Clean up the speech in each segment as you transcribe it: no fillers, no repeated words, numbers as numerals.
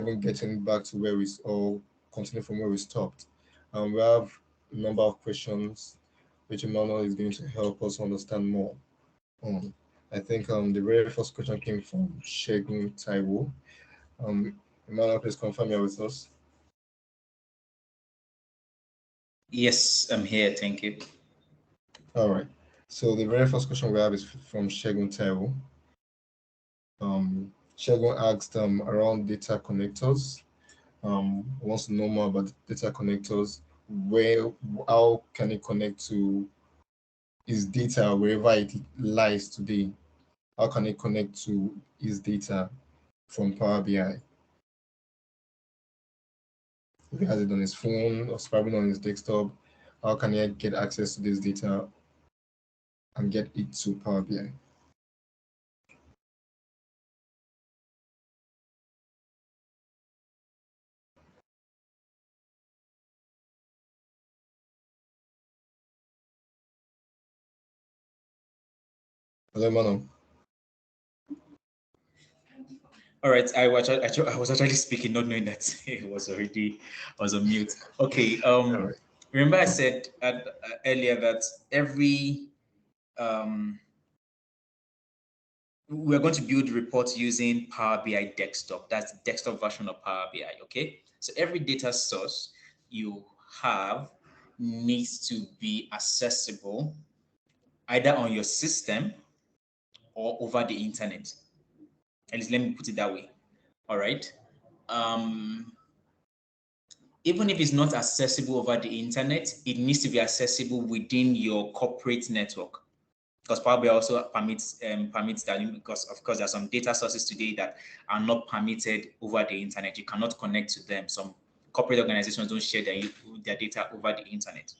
even getting back to where we or continue from where we stopped. We have a number of questions which Emmanuel is going to help us understand more on. I think the very first question came from Shegun Taiwo. Emmanuel, please confirm you're with us. Yes, I'm here. Thank you. All right. So the very first question we have is from Shegun Taiwo. Shegun asked around data connectors. Wants to know more about data connectors. How can it connect to his data wherever it lies today? How can it connect to his data from Power BI? If he has it on his phone or probably on his desktop, how can he get access to this data and get it to Power BI? Hello, Mano. All right, I was actually speaking, not knowing that it was on mute. Okay. Right. Remember I said earlier that we're going to build reports using Power BI desktop. That's the desktop version of Power BI. Okay. So every data source you have needs to be accessible either on your system or over the internet. At least let me put it that way. All right. Even if it's not accessible over the internet, it needs to be accessible within your corporate network. Because Power BI also permits that, because of course there are some data sources today that are not permitted over the internet. You cannot connect to them. Some corporate organizations don't share their data over the internet.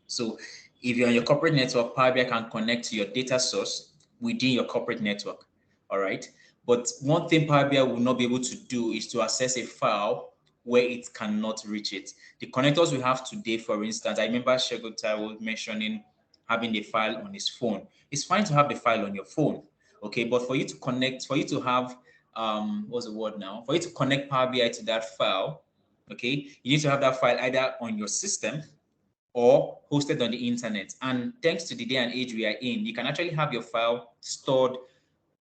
So if you're on your corporate network, Power BI can connect to your data source within your corporate network. All right. But one thing Power BI will not be able to do is to access a file where it cannot reach it. The connectors we have today, for instance, I remember Shegotai was mentioning having the file on his phone. It's fine to have the file on your phone, okay? But for you to connect, for you to have, what's the word now? For you to connect Power BI to that file, okay, you need to have that file either on your system or hosted on the internet. And thanks to the day and age we are in, you can actually have your file stored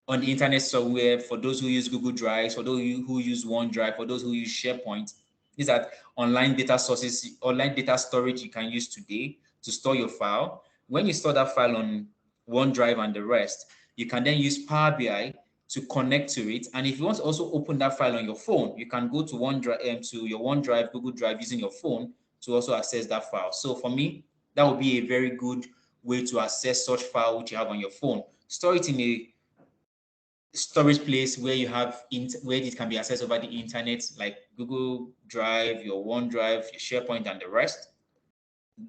on the internet somewhere. For those who use Google Drive, for those who use OneDrive, for those who use SharePoint. These are online data sources, online data storage you can use today to store your file. When you store that file on OneDrive and the rest, you can then use Power BI to connect to it. And if you want to also open that file on your phone, you can go to OneDrive, to your OneDrive, Google Drive using your phone to also access that file. So for me, that would be a very good way to access such file which you have on your phone. Store it in a storage place where you have where it can be accessed over the internet, like Google Drive, your OneDrive, your SharePoint, and the rest.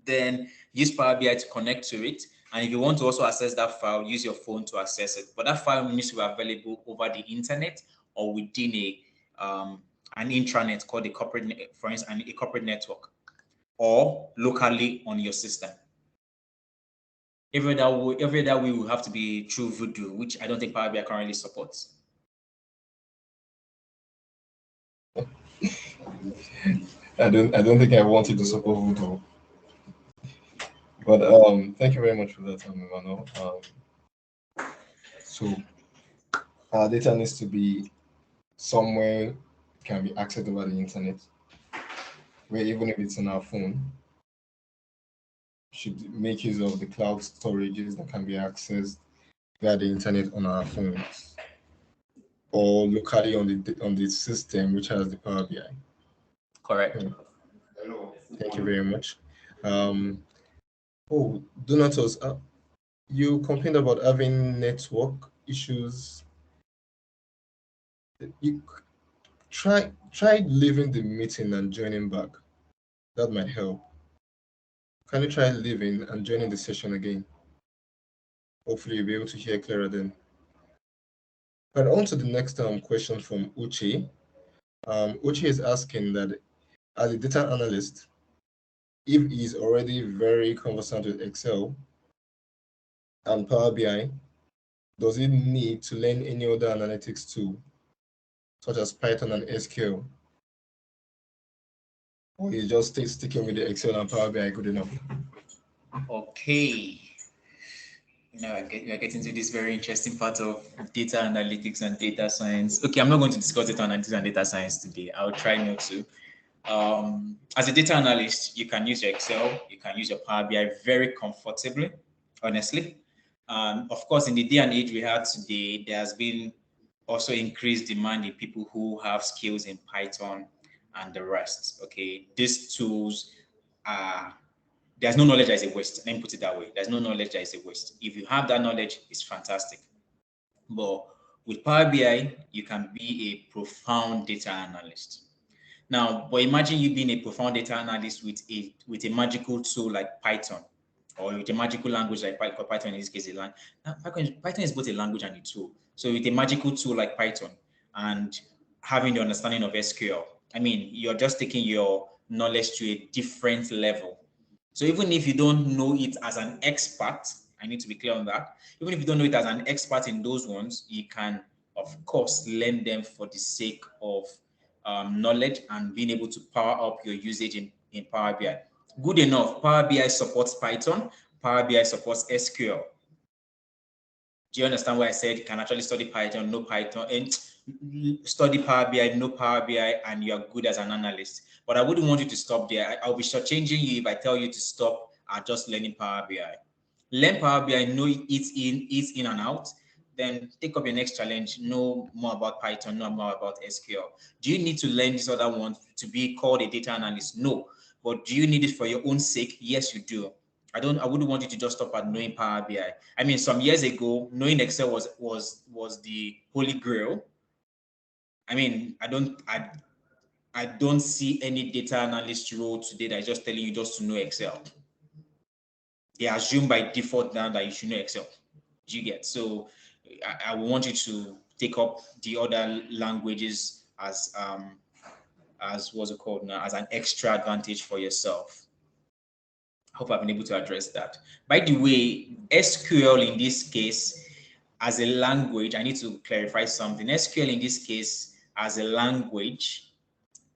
Then use Power BI to connect to it. And if you want to also access that file, use your phone to access it. But that file needs to be available over the internet or within an intranet called a corporate, for instance, a corporate network, or locally on your system. Every that way will have to be through Voodoo, which I don't think Power BI currently supports. I don't think I wanted to support Voodoo. But thank you very much for that, Emmanuel. So our data needs to be somewhere it can be accessed over the internet, where even if it's on our phone, should make use of the cloud storages that can be accessed via the internet on our phones or locally on the system which has the Power BI. Correct. Okay. Thank you very much. Donatus, you complained about having network issues. You try leaving the meeting and joining back. That might help. Can you try leaving and joining the session again? Hopefully you'll be able to hear clearer then. But on to the next question from Uche. Uche is asking that as a data analyst, if he's already very conversant with Excel and Power BI, does he need to learn any other analytics tool such as Python and SQL? Or you just stay sticking with the Excel and Power BI good enough? Okay. Now we're getting to this very interesting part of data analytics and data science. Okay, I'm not going to discuss data analytics and data science today. I'll try not to. As a data analyst, you can use your Excel, you can use your Power BI very comfortably, honestly. Of course, in the day and age we have today, there has been also increased demand in people who have skills in Python and the rest. Okay, these tools are, there's no knowledge that is a waste. Let me put it that way. There's no knowledge that is a waste. If you have that knowledge, it's fantastic. But with Power BI, you can be a profound data analyst. Now, but imagine you being a profound data analyst with a magical tool like Python, or with a magical language like Python in this case, Python is both a language and a tool. So with a magical tool like Python and having the understanding of SQL, I mean, you're just taking your knowledge to a different level. So even if you don't know it as an expert, I need to be clear on that. Even if you don't know it as an expert in those ones, you can, of course, learn them for the sake of knowledge and being able to power up your usage in Power BI. Good enough. Power BI supports Python. Power BI supports SQL. Do you understand why I said you can actually study Python, no Python, and study Power BI, no Power BI, and you are good as an analyst? But I wouldn't want you to stop there. I'll be shortchanging you if I tell you to stop at just learning Power BI. Learn Power BI, know it's in and out. Then take up your next challenge, know more about Python, know more about SQL. Do you need to learn this other one to be called a data analyst? No. But do you need it for your own sake? Yes, you do. I wouldn't want you to just stop at knowing Power BI. I mean, some years ago, knowing Excel was the holy grail. I mean, I don't see any data analyst role today that is just telling you just to know Excel. They assume by default now that you should know Excel. Do you get? So I want you to take up the other languages as what's it called now, as an extra advantage for yourself. I hope I've been able to address that. By the way, SQL in this case as a language, I need to clarify something. SQL in this case as a language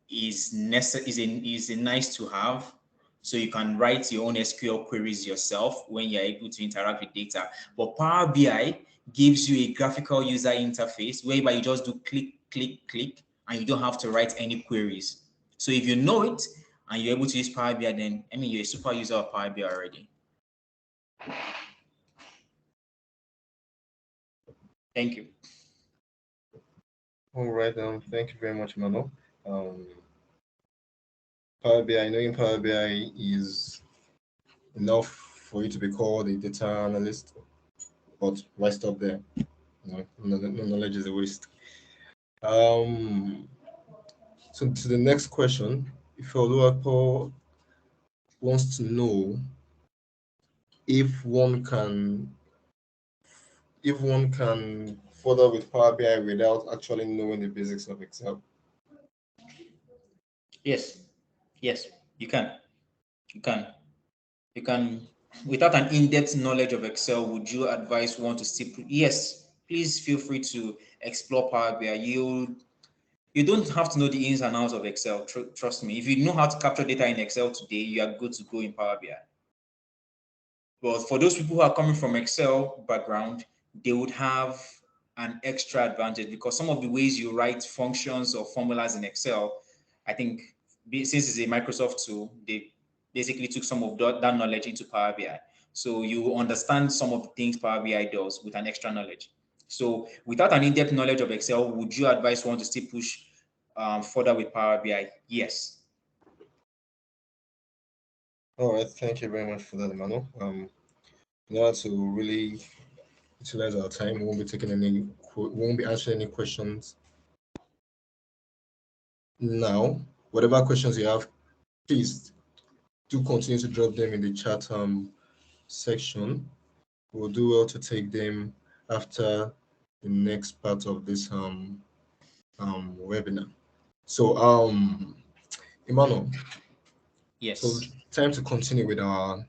is a nice to have. So you can write your own SQL queries yourself when you're able to interact with data. But Power BI gives you a graphical user interface whereby you just do click, click, click, and you don't have to write any queries. So if you know it and you're able to use Power BI, then I mean you're a super user of Power BI already. Thank you. All right, thank you very much, Mano. Power BI, knowing Power BI is enough for you to be called a data analyst, but why stop there? No knowledge is a waste. So to the next question, if Oluwapo wants to know if one can further with Power BI without actually knowing the basics of Excel. Yes, you can. You can. You can. Without an in-depth knowledge of Excel, would you advise one to still? Yes, please feel free to explore Power BI. You don't have to know the ins and outs of Excel. Trust me. If you know how to capture data in Excel today, you are good to go in Power BI. But for those people who are coming from Excel background, they would have an extra advantage because some of the ways you write functions or formulas in Excel, I think since it's a Microsoft tool, they basically took some of that knowledge into Power BI. So you understand some of the things Power BI does with an extra knowledge. So without an in-depth knowledge of Excel, would you advise one to still push further with Power BI? Yes. All right, thank you very much for that, Emmanuel. In order to really utilize our time, we won't be answering any questions now. Whatever questions you have, please do continue to drop them in the chat section. We'll do well to take them after the next part of this webinar. So Emmanuel. Yes. So time to continue with our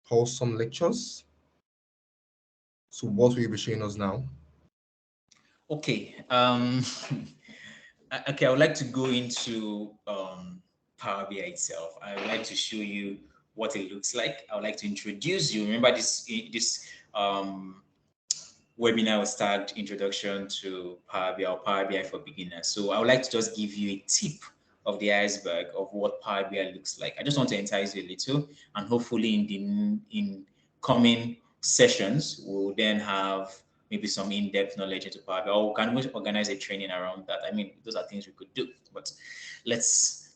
wholesome lectures. So what will you be showing us now? Okay. Okay, I would like to go into Power BI itself. I would like to show you what it looks like. I would like to introduce you. Remember this webinar was tagged Introduction to Power BI or Power BI for Beginners. So I would like to just give you a tip of the iceberg of what Power BI looks like. I just want to entice you a little, and hopefully in coming sessions, we'll then have maybe some in-depth knowledge into Power BI, or can we organize a training around that? I mean, those are things we could do, but let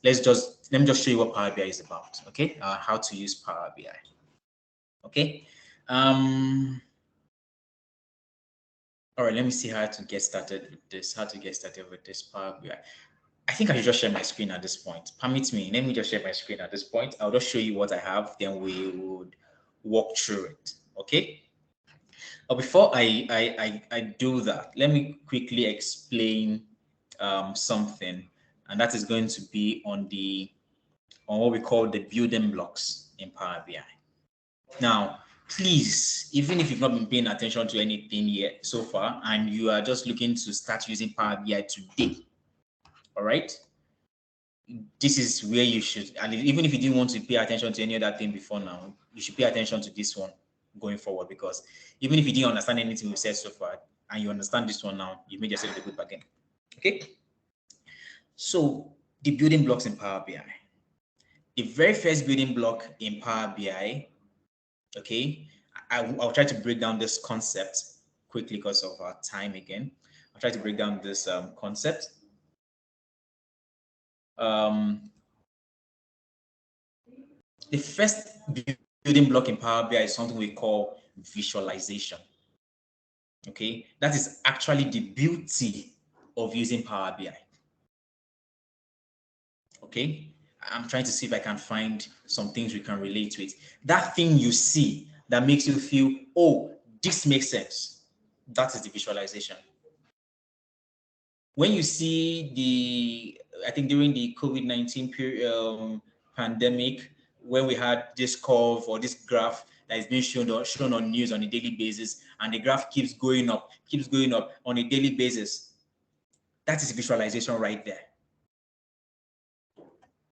me just show you what Power BI is about, okay? How to use Power BI, okay? All right, let me see how to get started with this. Power BI. I think I should just share my screen at this point. Permit me. Let me just share my screen at this point. I'll just show you what I have. Then we would walk through it. Okay. But before I do that, let me quickly explain something, and that is going to be on what we call the building blocks in Power BI. Now, please, even if you've not been paying attention to anything yet so far, and you are just looking to start using Power BI today, all right, this is where you should, and even if you didn't want to pay attention to any other thing before now, you should pay attention to this one going forward, because even if you didn't understand anything we said so far, and you understand this one now, you made yourself a good bargain. Okay? So, the building blocks in Power BI. The very first building block in Power BI, okay, I'll try to break down this concept quickly because of our time again. I'll try to break down this concept. The first building block in Power BI is something we call visualization. Okay, that is actually the beauty of using Power BI. Okay, I'm trying to see if I can find some things we can relate to it. That thing you see that makes you feel, oh, this makes sense. That is the visualization. When you see I think during the COVID-19 period, pandemic, when we had this curve or this graph that is being shown on news on a daily basis, and the graph keeps going up on a daily basis, that is visualization right there.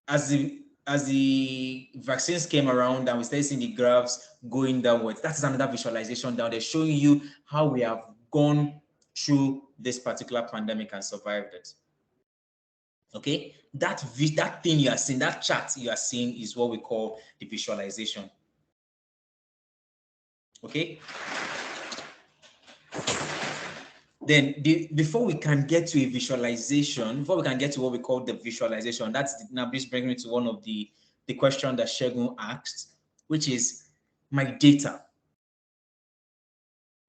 As the vaccines came around and we started seeing the graphs going downwards, that is another visualization down there showing you how we have gone through this particular pandemic and survived it. Okay, that thing you are seeing, that chart you are seeing, is what we call the visualization. Okay. Then before we can get to a visualization, before we can get to what we call the visualization, now this brings me to one of the question that Shegun asked, which is my data.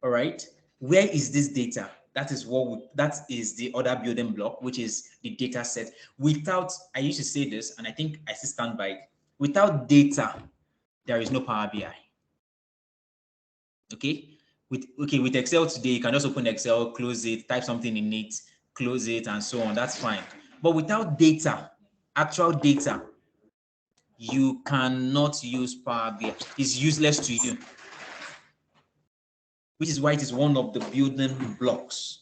All right, where is this data? That is the other building block, which is the data set. I used to say this, and I think I still stand by it. Without data, there is no Power BI. Okay. With Excel today, you can just open Excel, close it, type something in it, close it, and so on. That's fine. But without data, actual data, you cannot use Power BI. It's useless to you, which is why it is one of the building blocks.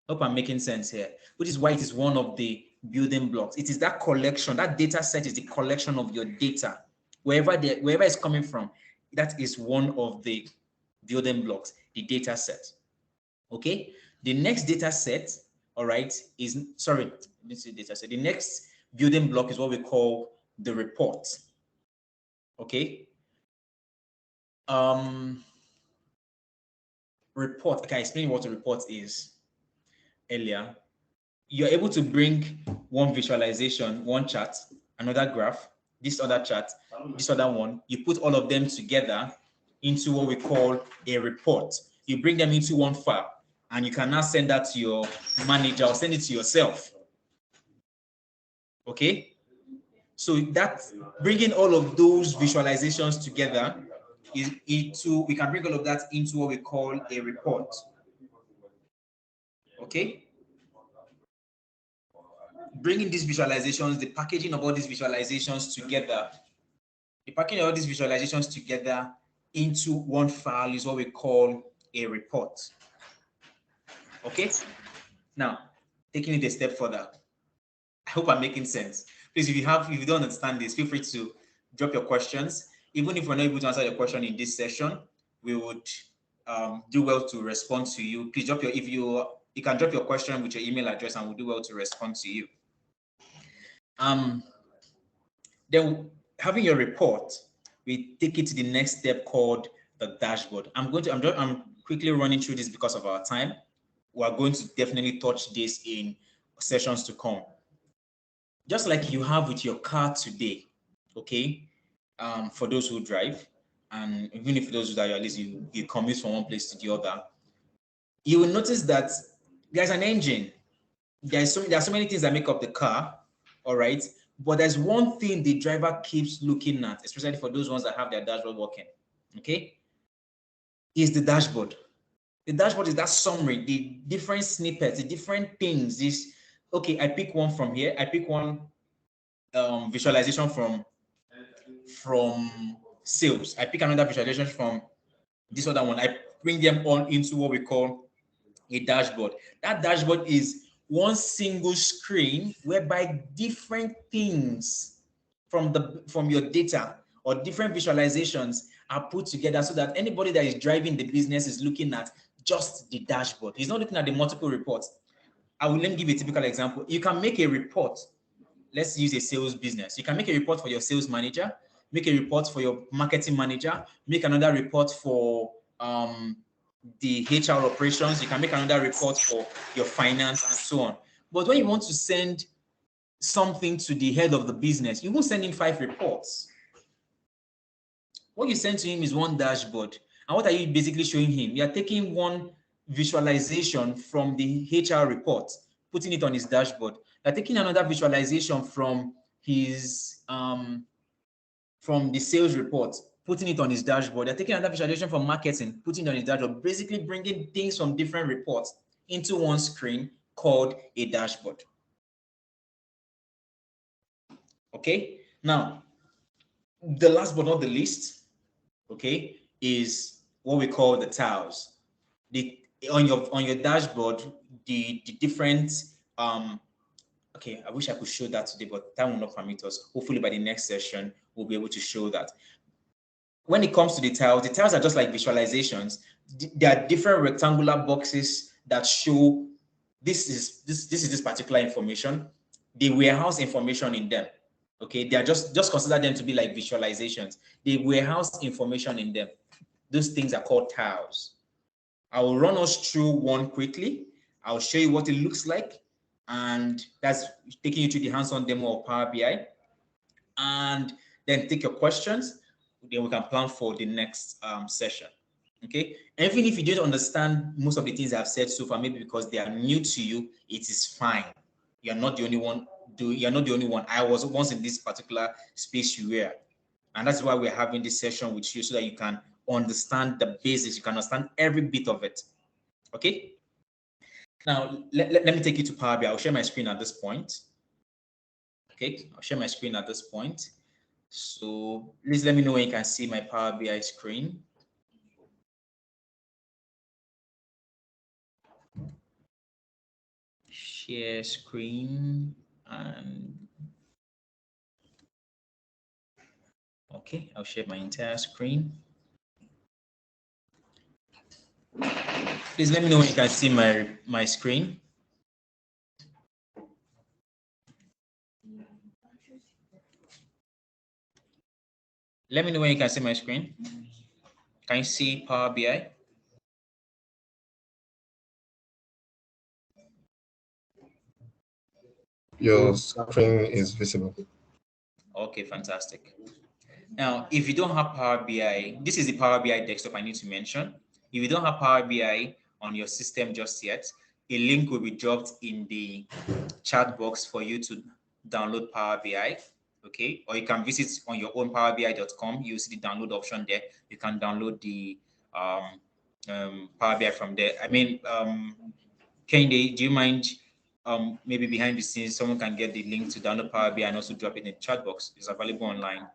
Hope I'm making sense here. Which is why it is one of the building blocks. It is that collection, that data set is the collection of your data, wherever it's coming from. That is one of the building blocks, the data set. Okay. The next data set, all right, the next building block is what we call the report. Okay. Report. Okay, I explain what a report is earlier. You're able to bring one visualization, one chart, another graph, this other chart, this other one. You put all of them together into what we call a report. You bring them into one file, and you can now send that to your manager or send it to yourself. Okay? So that bringing all of those visualizations together we can bring all of that into what we call a report. Okay? Bringing these visualizations, the packaging of all these visualizations together, into one file is what we call a report. Okay. Now, taking it a step further, I hope I'm making sense. Please, if you don't understand this, feel free to drop your questions. Even if we're not able to answer your question in this session, we would do well to respond to you. Please drop your, you can drop your question with your email address and we'll do well to respond to you. Then having your report, we take it to the next step called the dashboard. I'm quickly running through this because of our time. We are going to definitely touch this in sessions to come. Just like you have with your car today, okay? For those who drive, and even if those who drive, at least you commute from one place to the other, you will notice that there's an engine. There are so many things that make up the car, all right? But there's one thing the driver keeps looking at, especially for those ones that have their dashboard working, okay? Is the dashboard. The dashboard is that summary, the different snippets, the different things. This, okay, I pick one from here. I pick one visualization from sales. I pick another visualization from this other one. I bring them all into what we call a dashboard. That dashboard is one single screen whereby different things from your data or different visualizations are put together so that anybody that is driving the business is looking at just the dashboard. He's not looking at the multiple reports. Let me give you a typical example. You can make a report. Let's use a sales business. You can make a report for your sales manager, make a report for your marketing manager, make another report for the HR operations. You can make another report for your finance and so on. But when you want to send something to the head of the business, you won't send him 5 reports. What you send to him is one dashboard. And what are you basically showing him? You are taking one visualization from the HR report, putting it on his dashboard. You're taking another visualization from his from the sales report, putting it on his dashboard. You're taking another visualization from marketing, putting it on his dashboard, basically bringing things from different reports into one screen called a dashboard. Okay, now the last but not the least, okay, is what we call the tiles. On your dashboard, the different okay, I wish I could show that today, but time will not permit us. Hopefully by the next session, we'll be able to show that. When it comes to the tiles are just like visualizations. There are different rectangular boxes that show this is this particular information. They warehouse information in them. Okay, they are just consider them to be like visualizations. They warehouse information in them. Those things are called tiles. I will run us through one quickly. I'll show you what it looks like, and that's taking you to the hands-on demo of Power BI. And then take your questions. Then we can plan for the next session. Okay. And even if you don't understand most of the things I've said so far, maybe because they are new to you, it is fine. You're not the only one. You're not the only one. I was once in this particular space you were, and that's why we're having this session with you so that you can understand the basics. You can understand every bit of it. Okay. Now let me take you to Power BI. I'll share my screen at this point. Okay, I'll share my screen at this point. So please let me know when you can see my Power BI screen. Share screen and okay, I'll share my entire screen. Please let me know when you can see my screen. Let me know when you can see my screen. Can you see Power BI? Your screen is visible. Okay, fantastic. Now, if you don't have Power BI, this is the Power BI desktop I need to mention. If you don't have Power BI on your system just yet, a link will be dropped in the chat box for you to download Power BI. Okay, or you can visit on your own powerbi.com. You see the download option there. You can download the Power BI from there. I mean, Kende, do you mind maybe behind the scenes someone can get the link to download Power BI and also drop it in the chat box? It's available online.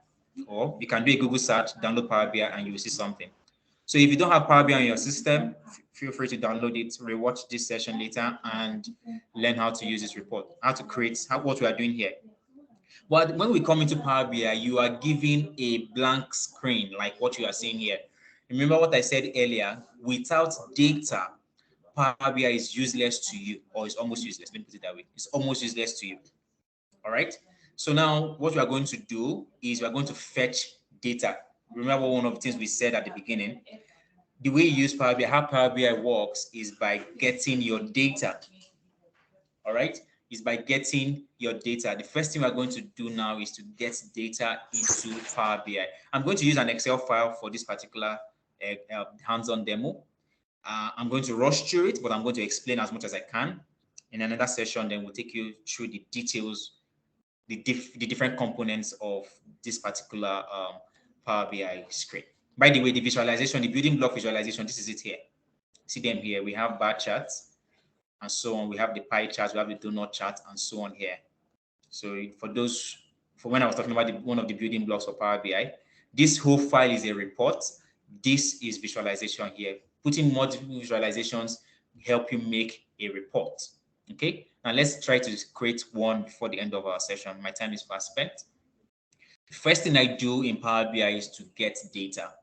Or you can do a Google search, download Power BI, and you will see something. So if you don't have Power BI on your system, feel free to download it, rewatch this session later, and learn how to use this report, how to create what we are doing here. But when we come into Power BI, you are given a blank screen like what you are seeing here. Remember what I said earlier, without data, Power BI is useless to you, or it's almost useless. Let me put it that way. It's almost useless to you. All right. So now what we are going to do is we are going to fetch data. Remember one of the things we said at the beginning, the way you use Power BI, how Power BI works is by getting your data. All right, is by getting your data. The first thing we're going to do now is to get data into Power BI. I'm going to use an Excel file for this particular hands-on demo. I'm going to rush through it, but I'm going to explain as much as I can. In another session, then we'll take you through the details, the different components of this particular Power BI screen. By the way, the visualization, the building block visualization, this is it here. See them here. We have bar charts and so on. We have the pie charts, we have the donut chart, and so on here. So for when I was talking about one of the building blocks for Power BI, this whole file is a report. This is visualization here. Putting multiple visualizations help you make a report. Okay, now let's try to create one before the end of our session. My time is fast spent. The first thing I do in Power BI is to get data.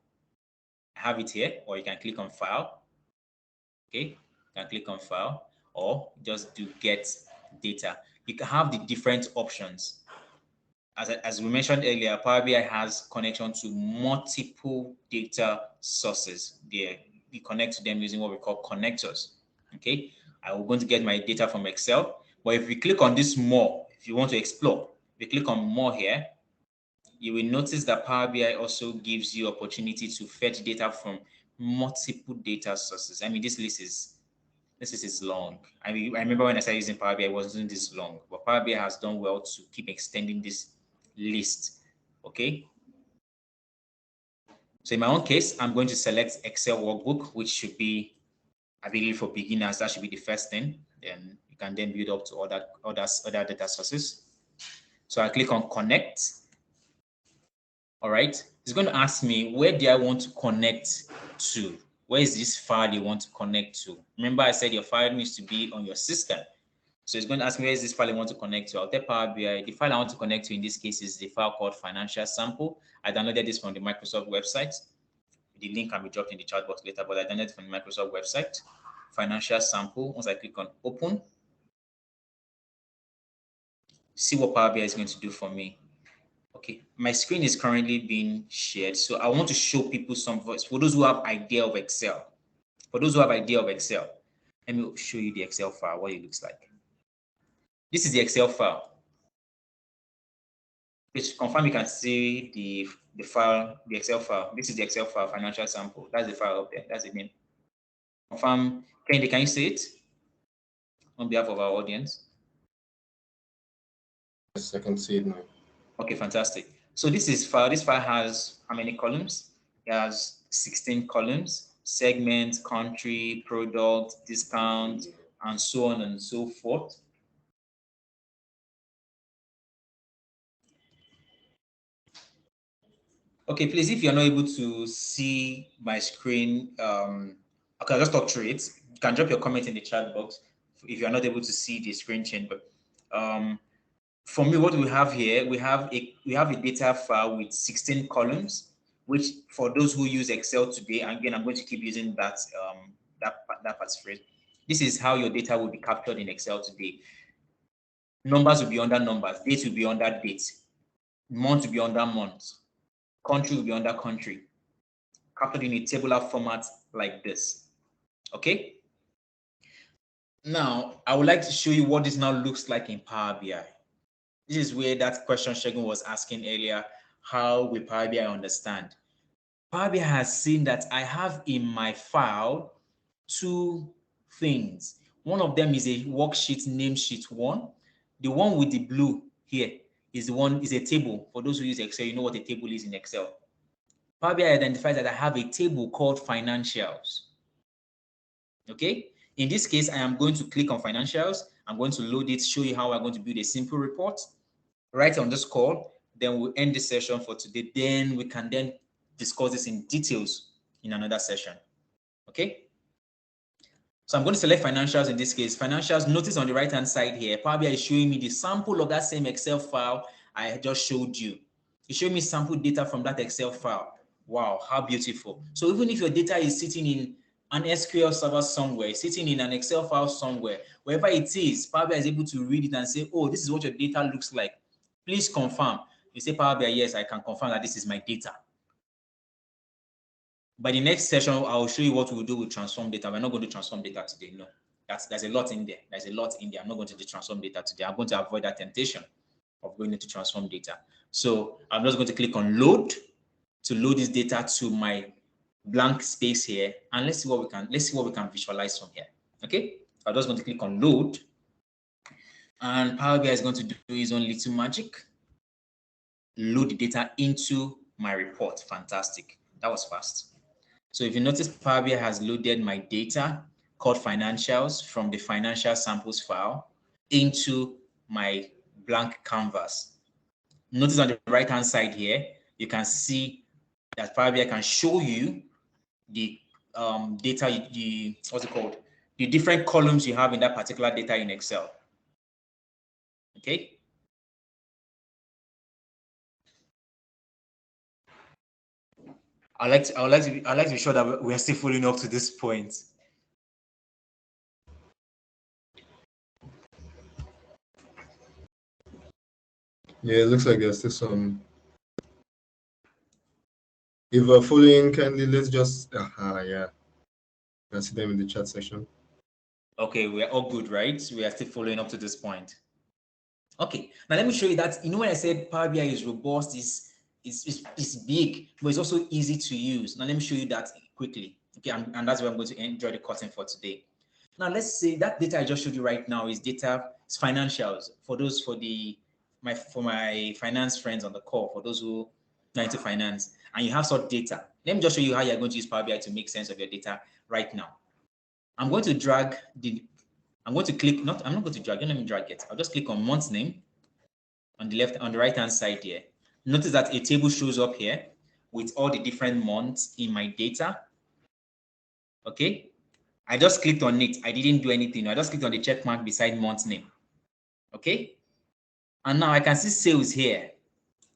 I have it here, or you can click on File. Okay, you can click on File, or just do Get Data. You can have the different options. As we mentioned earlier, Power BI has connection to multiple data sources. There, we connect to them using what we call connectors. Okay, I'm going to get my data from Excel. But if we click on this More, if you want to explore, if you click on More here, you will notice that Power BI also gives you opportunity to fetch data from multiple data sources. I mean, this list is long. I mean, I remember when I started using Power BI, it wasn't this long, but Power BI has done well to keep extending this list. Okay. So in my own case, I'm going to select Excel workbook, which should be, I believe, for beginners. That should be the first thing. Then you can then build up to other data sources. So I click on Connect. All right. It's going to ask me, where do I want to connect to? Where is this file you want to connect to? Remember, I said your file needs to be on your system. So it's going to ask me, where is this file I want to connect to? I'll tell Power BI. The file I want to connect to in this case is the file called Financial Sample. I downloaded this from the Microsoft website. The link can be dropped in the chat box later, but I downloaded it from the Microsoft website. Financial Sample. Once I click on Open, see what Power BI is going to do for me. Okay, my screen is currently being shared. So I want to show people some voice. For those who have idea of Excel, let me show you the Excel file, what it looks like. This is the Excel file. Please confirm you can see the file, the Excel file. This is the Excel file, Financial Sample. That's the file up there. That's the name. Confirm. Can you see it on behalf of our audience? Yes, I can see it now. Okay, fantastic. So this file has how many columns? It has 16 columns: segment, country, product, discount, and so on and so forth. Okay, please, if you're not able to see my screen, okay, I'll just talk through it. You can drop your comment in the chat box if you're not able to see the screen change. But for me, what we have here, we have a data file with 16 columns, which for those who use Excel today, and again, I'm going to keep using that that passphrase. This is how your data will be captured in Excel today. Numbers will be under numbers, dates will be under dates, months will be under months, country will be under country, captured in a tabular format like this. Okay. Now, I would like to show you what this now looks like in Power BI. This is where that question Shegun was asking earlier, how will Power BI understand? Power BI has seen that I have in my file two things. One of them is a worksheet named sheet 1. The one with the blue here is a table. For those who use Excel, you know what a table is in Excel. Power BI identifies that I have a table called financials. Okay. In this case, I am going to click on financials. I'm going to load it, show you how we're going to build a simple report right on this call. Then we'll end the session for today. Then we can then discuss this in details in another session. Okay. So I'm going to select financials in this case. Financials, notice on the right-hand side here, Power BI is showing me the sample of that same Excel file I just showed you. It showed me sample data from that Excel file. Wow, how beautiful. So even if your data is sitting in an SQL server somewhere, sitting in an Excel file somewhere, wherever it is, Power BI is able to read it and say, oh, this is what your data looks like. Please confirm. You say Power BI, yes, I can confirm that this is my data. By the next session, I'll show you what we'll do with transform data. We're not going to transform data today. No, there's a lot in there. There's a lot in there. I'm not going to do transform data today. I'm going to avoid that temptation of going into transform data. So I'm just going to click on load to load this data to my blank space here, and let's see what we can visualize from here. Okay, I'm just going to click on load, and Power BI is going to do its own little magic. Load the data into my report. Fantastic. That was fast. So if you notice, Power BI has loaded my data called financials from the financial samples file into my blank canvas. Notice on the right-hand side here, you can see that Power BI can show you the data, what's it called? The different columns you have in that particular data in Excel. Okay. I like to be sure that we are still following up to this point. Yeah, it looks like there's still some. If we're following, kindly let's just yeah. You can see them in the chat section. Okay, we're all good, right? We are still following up to this point. Okay, now let me show you that. When I said Power BI is robust, is big, but it's also easy to use. Now let me show you that quickly. Okay, and that's where I'm going to enjoy the curtain for today. Now let's say that data I just showed you right now is data, it's financials for those for my finance friends on the call, for those who are into finance, and you have such data. Let me just show you how you're going to use Power BI to make sense of your data right now. I'm going to drag I'm going to click, I'm not going to drag, don't let me drag it. I'll just click on month name on the right hand side here. Notice that a table shows up here with all the different months in my data. Okay. I just clicked on it. I didn't do anything. I just clicked on the check mark beside month name. Okay. And now I can see sales here.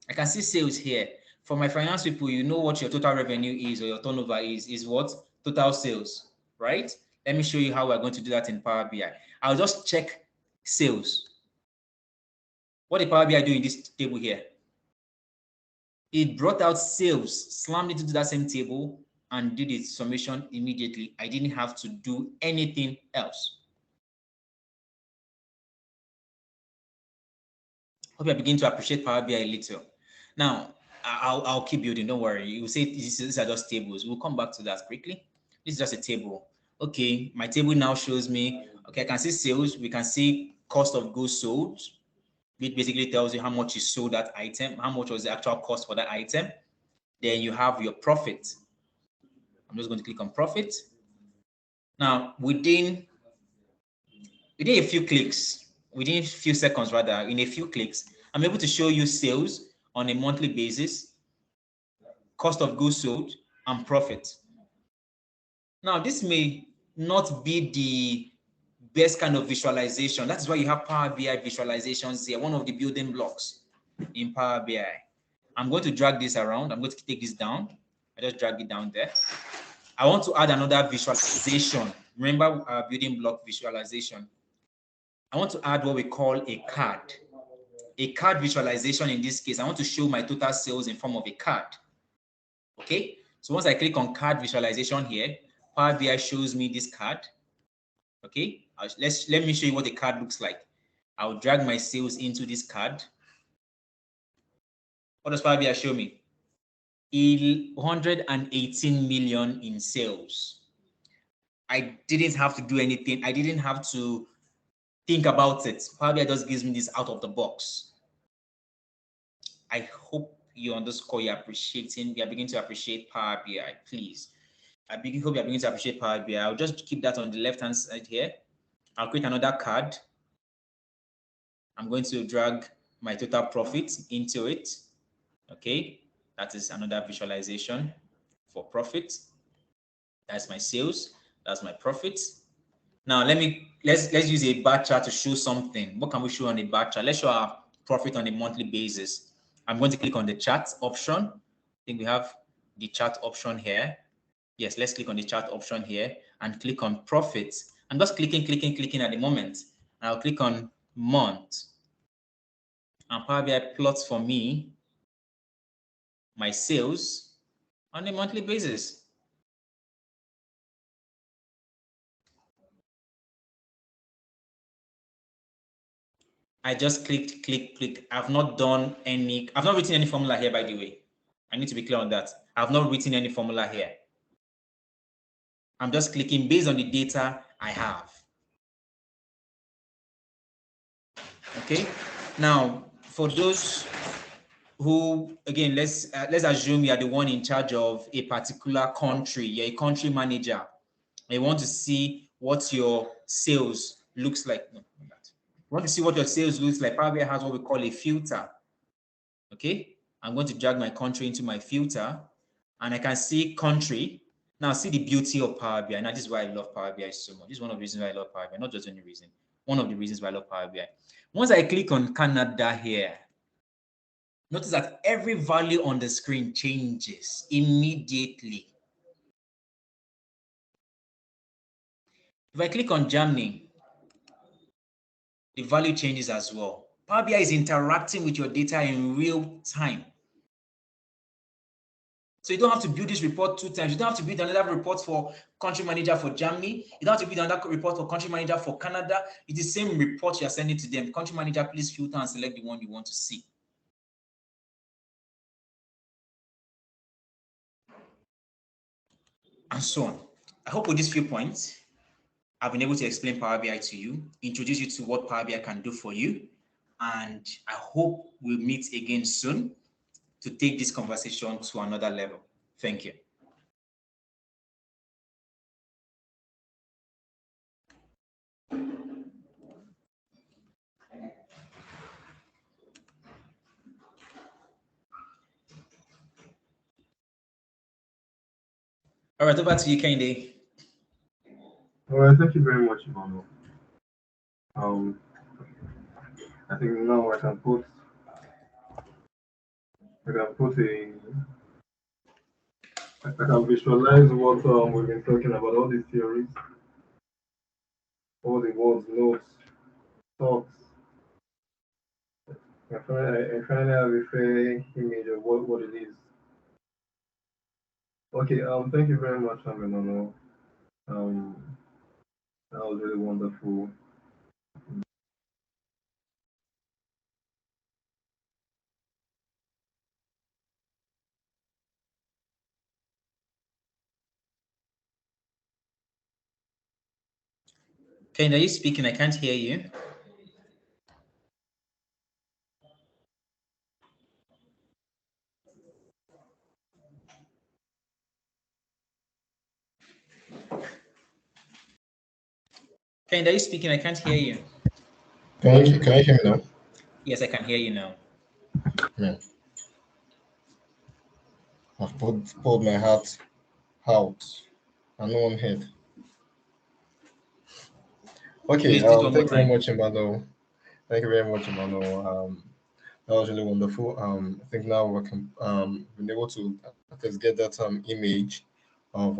I can see sales here. For my finance people, you know what your total revenue is, or your turnover is what? Total sales, right? Let me show you how we're going to do that in Power BI. I'll just check sales. What did Power BI do in this table here? It brought out sales, slammed it into that same table, and did its summation immediately. I didn't have to do anything else. Hope you begin to appreciate Power BI a little. Now, I'll keep building. Don't worry. You will say these are just tables. We'll come back to that quickly. This is just a table. Okay, my table now shows me. Okay, I can see sales. We can see cost of goods sold. It basically tells you how much you sold that item, how much was the actual cost for that item. Then you have your profit. I'm just going to click on profit. Now, within a few clicks, within a few seconds rather, in a few clicks, I'm able to show you sales on a monthly basis, cost of goods sold, and profit. Now, this may not be the best kind of visualization. That's why you have Power BI visualizations here, one of the building blocks in Power BI. I'm going to drag this around. I'm going to take this down. I just drag it down there. I want to add another visualization. Remember our building block visualization. I want to add what we call a card. A card visualization in this case, I want to show my total sales in form of a card. Okay, so once I click on card visualization here, Power BI shows me this card. Okay, let me show you what the card looks like. I'll drag my sales into this card. What does Power BI show me? 118 million in sales. I didn't have to do anything. I didn't have to think about it. Power BI just gives me this out of the box. I hope you underscore you're appreciating, you're beginning to appreciate Power BI, please. Hope you're beginning to appreciate Power BI. I'll just keep that on the left-hand side here. I'll create another card. I'm going to drag my total profit into it. Okay, that is another visualization for profit. That's my sales. That's my profits. Now let's use a bar chart to show something. What can we show on a bar chart? Let's show our profit on a monthly basis. I'm going to click on the chart option. I think we have the chart option here. Yes, let's click on the chart option here and click on profits. I'm just clicking at the moment. I'll click on month. And Power BI plots for me my sales on a monthly basis. I just click. I've not written any formula here, by the way. I need to be clear on that. I've not written any formula here. I'm just clicking based on the data I have. Okay. Now, for those who, again, let's assume you are the one in charge of a particular country. You're a country manager. You want to see what your sales looks like. No, not that. You want to see what your sales looks like. Power BI has what we call a filter. Okay, I'm going to drag my country into my filter, and I can see country. Now, see the beauty of Power BI. Now, this is why I love Power BI so much. This is one of the reasons why I love Power BI, not just any reason. One of the reasons why I love Power BI. Once I click on Canada here, notice that every value on the screen changes immediately. If I click on Germany, the value changes as well. Power BI is interacting with your data in real time. So you don't have to build this report 2 times. You don't have to build another report for country manager for Germany. You don't have to build another report for country manager for Canada. It's the same report you're sending to them. Country manager, please filter and select the one you want to see. And so on. I hope with these few points, I've been able to explain Power BI to you, introduce you to what Power BI can do for you. And I hope we'll meet again soon to take this conversation to another level. Thank you. All right, over to you, Kende. All right, thank you very much, Emmanuel. I think now I can visualize what we've been talking about, all these theories, all the words, notes, thoughts. I finally have a fair image of what it is. Okay, thank you very much, Emmanuel. That was really wonderful. Kende, are you speaking? I can't hear you. Kende, are you speaking? I can't hear you. Can you hear me now? Yes, I can hear you now. Yeah. I've pulled my heart out and no one heard. Okay, Please do it one more thank you very time. much, Emmanuel. Thank you very much, Emmanuel. That was really wonderful. I think now we can been able to at least get that image of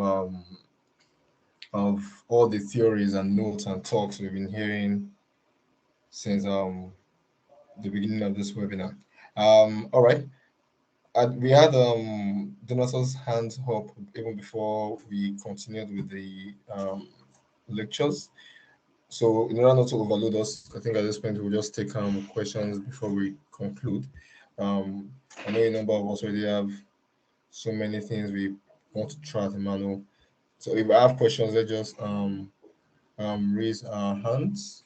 all the theories and notes and talks we've been hearing since the beginning of this webinar. All right. We had Donator's hands up even before we continued with the lectures. So in order not to overload us, I think at this point we'll just take questions before we conclude. I know a number of us already have so many things we want to try to manual. So if I have questions, let's just raise our hands.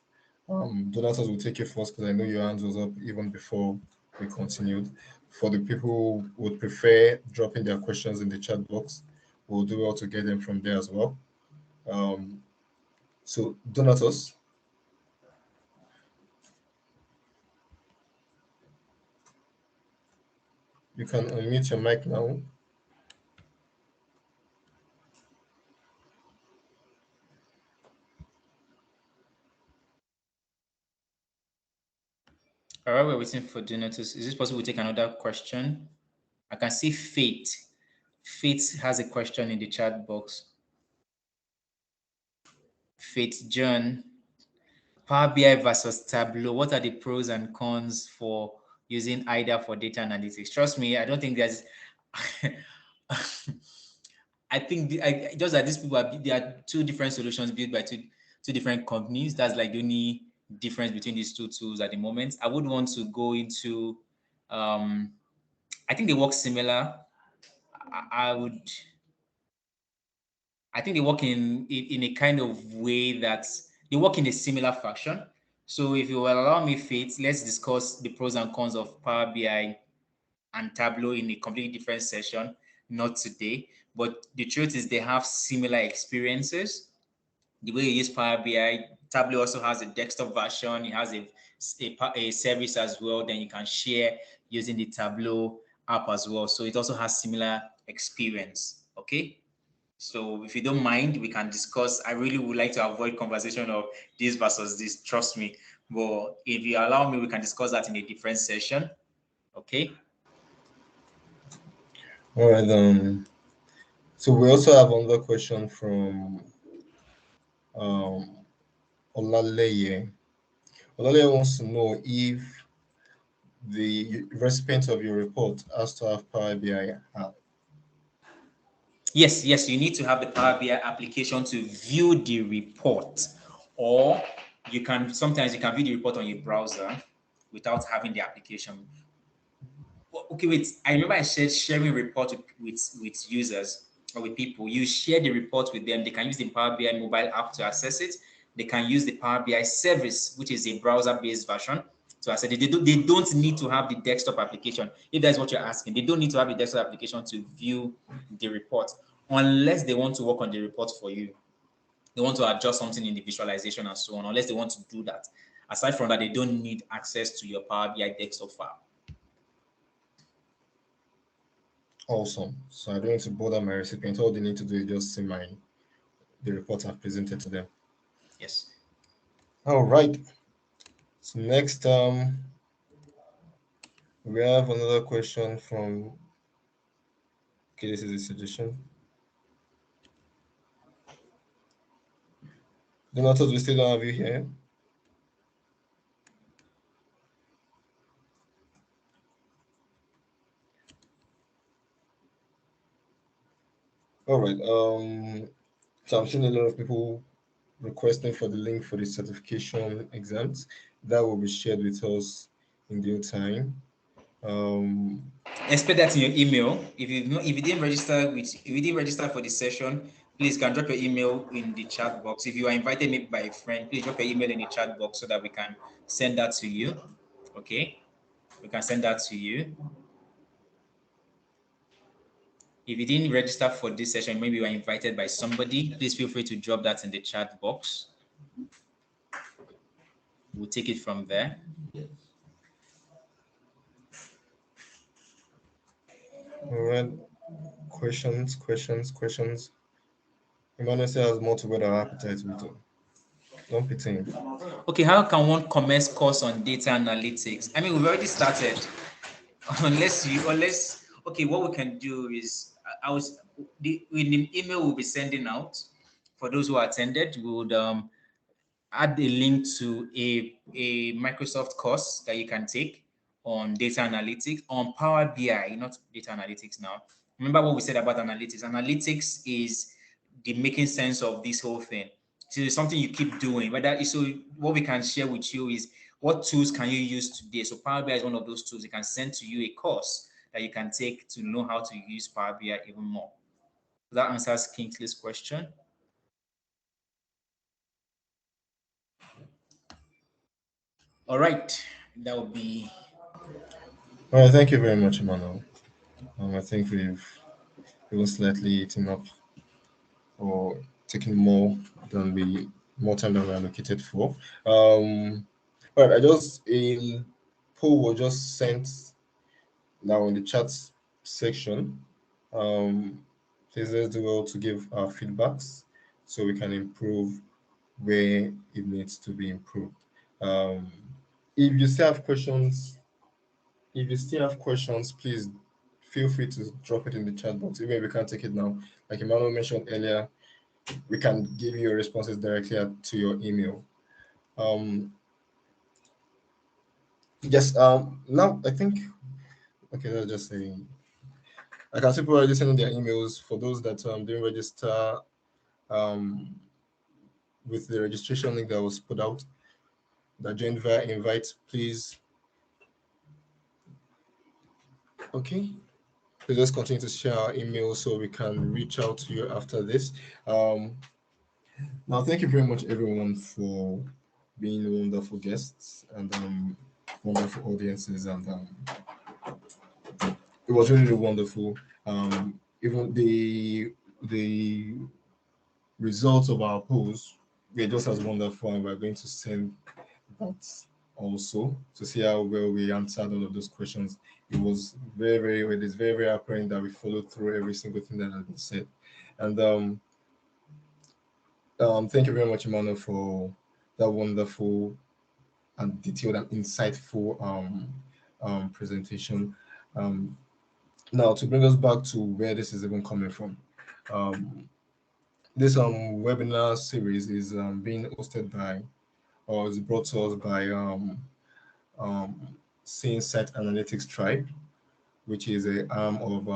Donatus will take you first because I know your hands was up even before we continued. For the people who would prefer dropping their questions in the chat box, we'll do well to get them from there as well. So Donatus. You can unmute your mic now. All right, we're waiting for Donatus. Is it possible we take another question? I can see Faith. Faith has a question in the chat box. Faith John, Power BI versus Tableau. What are the pros and cons for using either for data analytics? Trust me, I don't think there's. I think just that these people there are two different solutions built by two different companies. That's like the only difference between these two tools at the moment. I would want to go into. I think they work similar. I would. I think they work in a kind of way that they work in a similar fashion. So if you will allow me, Faith, let's discuss the pros and cons of Power BI and Tableau in a completely different session, not today. But the truth is they have similar experiences. The way you use Power BI, Tableau also has a desktop version. It has a service as well. Then you can share using the Tableau app as well. So it also has similar experience. Okay. So if you don't mind, we can discuss. I really would like to avoid conversation of this versus this, trust me. But if you allow me, we can discuss that in a different session. Okay. All right. So we also have another question from um Olaleye. Olaleye wants to know if the recipient of your report has to have Power BI app. Yes, you need to have the Power BI application to view the report, or you can sometimes you can view the report on your browser without having the application. Okay, wait. I remember I said sharing report with users or with people. You share the report with them. They can use the Power BI mobile app to access it. They can use the Power BI service, which is a browser-based version, to access it. They don't need to have the desktop application. If that's what you're asking, they don't need to have the desktop application to view the report, unless they want to work on the report for you. They want to adjust something in the visualization and so on, unless they want to do that. Aside from that, they don't need access to your Power BI desktop file. Awesome. So I don't need to bother my recipient. All they need to do is just see the report I've presented to them. Yes. All right. So next, we have another question from. Okay, this is a suggestion. Donatos, we still don't have you here. All right. So I'm seeing a lot of people requesting for the link for the certification exams. That will be shared with us in due time. Expect that in your email. If you didn't register for the session, please can drop your email in the chat box. If you are invited maybe by a friend, please drop your email in the chat box so that we can send that to you. Okay, we can send that to you. If you didn't register for this session, maybe you are invited by somebody, please feel free to drop that in the chat box. We'll take it from there. All right. Questions. Emmanuel has more to what our appetite will do. Don't pity him. Okay, how can one commence course on data analytics? I mean, we've already started. Okay, what we can do is in the email we'll be sending out for those who attended, we would add a link to a Microsoft course that you can take on data analytics on Power BI, not data analytics now. Remember what we said about analytics. Analytics is the making sense of this whole thing. So it's something you keep doing. So what we can share with you is what tools can you use today. So Power BI is one of those tools. It can send to you a course that you can take to know how to use Power BI even more. That answers Kingsley's question. All right, that would be. All right. Thank you very much, Emmanuel. I think we've even slightly eaten up or taken more time than we allocated for. All right. A poll was just sent now in the chat section. Please let's do well to give our feedbacks so we can improve where it needs to be improved. Um, If you still have questions, please feel free to drop it in the chat box. Even if we can't take it now, like Emmanuel mentioned earlier, we can give you your responses directly to your email. Yes. Now I think, okay. Let's just say I can see people already sending their emails. For those that didn't register um with the registration link that was put out, that joined via invite, please. Okay. Please just continue to share our email so we can reach out to you after this. Now, thank you very much, everyone, for being wonderful guests and wonderful audiences, and it was really, really wonderful. Even the results of our polls were just as wonderful, and we're going to send that also to see how well we answered all of those questions. It is very, very apparent that we followed through every single thing that has been said. And thank you very much, Emmanuel, for that wonderful and detailed and insightful presentation. Now, to bring us back to where this is even coming from, this webinar series is being hosted by, or is brought to us by cInsight Analytics Tribe, which is a arm of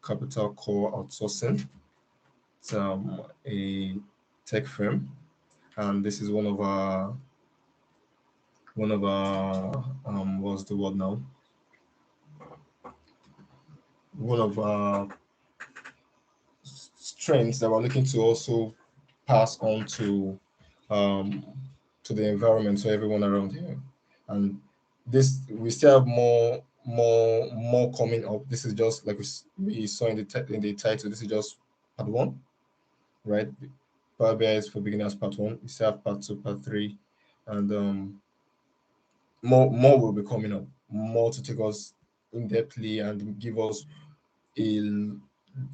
Capital Core Outsourcing. It's a tech firm, and this is one of our what's the word now? One of our strengths that we're looking to also pass on um, to the environment, so everyone around here. And this, we still have more coming up. This is just like we saw in the title. This is just part one, right? Power BI is for beginners part one. We still have part two, part three, and more will be coming up. More to take us in depthly and give us a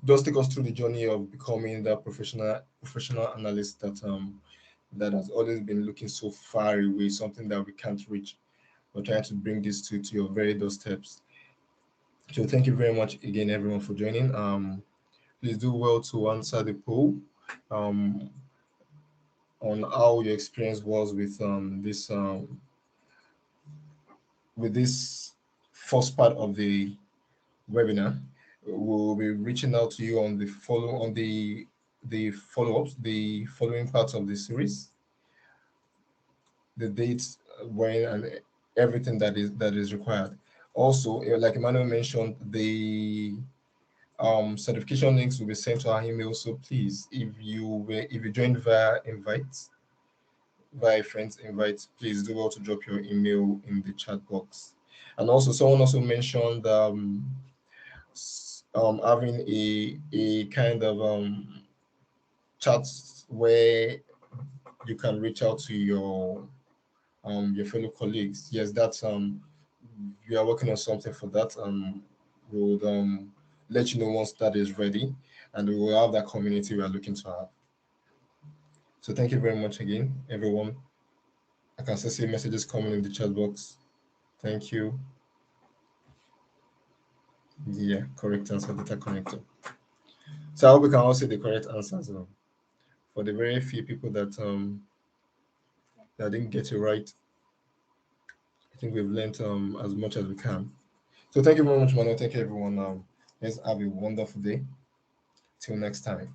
just take us through the journey of becoming that professional analyst that has always been looking so far away, something that we can't reach. We're trying to bring this to your very doorsteps. So thank you very much again, everyone, for joining. Please do well to answer the poll um, on how your experience was with this first part of the webinar. We'll be reaching out to you on the follow-ups, the following parts of the series, the dates when, and everything that is required. Also, like Emmanuel mentioned, the certification links will be sent to our email. So please, if you joined via friends invite, please do well to drop your email in the chat box. And also, someone also mentioned having a kind of chat where you can reach out to your fellow colleagues. Yes, that's we are working on something for that, and we'll let you know once that is ready, and we will have that community we are looking to have. So thank you very much again, everyone. I can still see messages coming in the chat box. Thank you. Yeah, correct answer, data connector. So I hope we can all see the correct answers for the very few people that didn't get it right. I think we've learned as much as we can. So thank you very much, Manu. Thank you, everyone. Let's have a wonderful day. Till next time.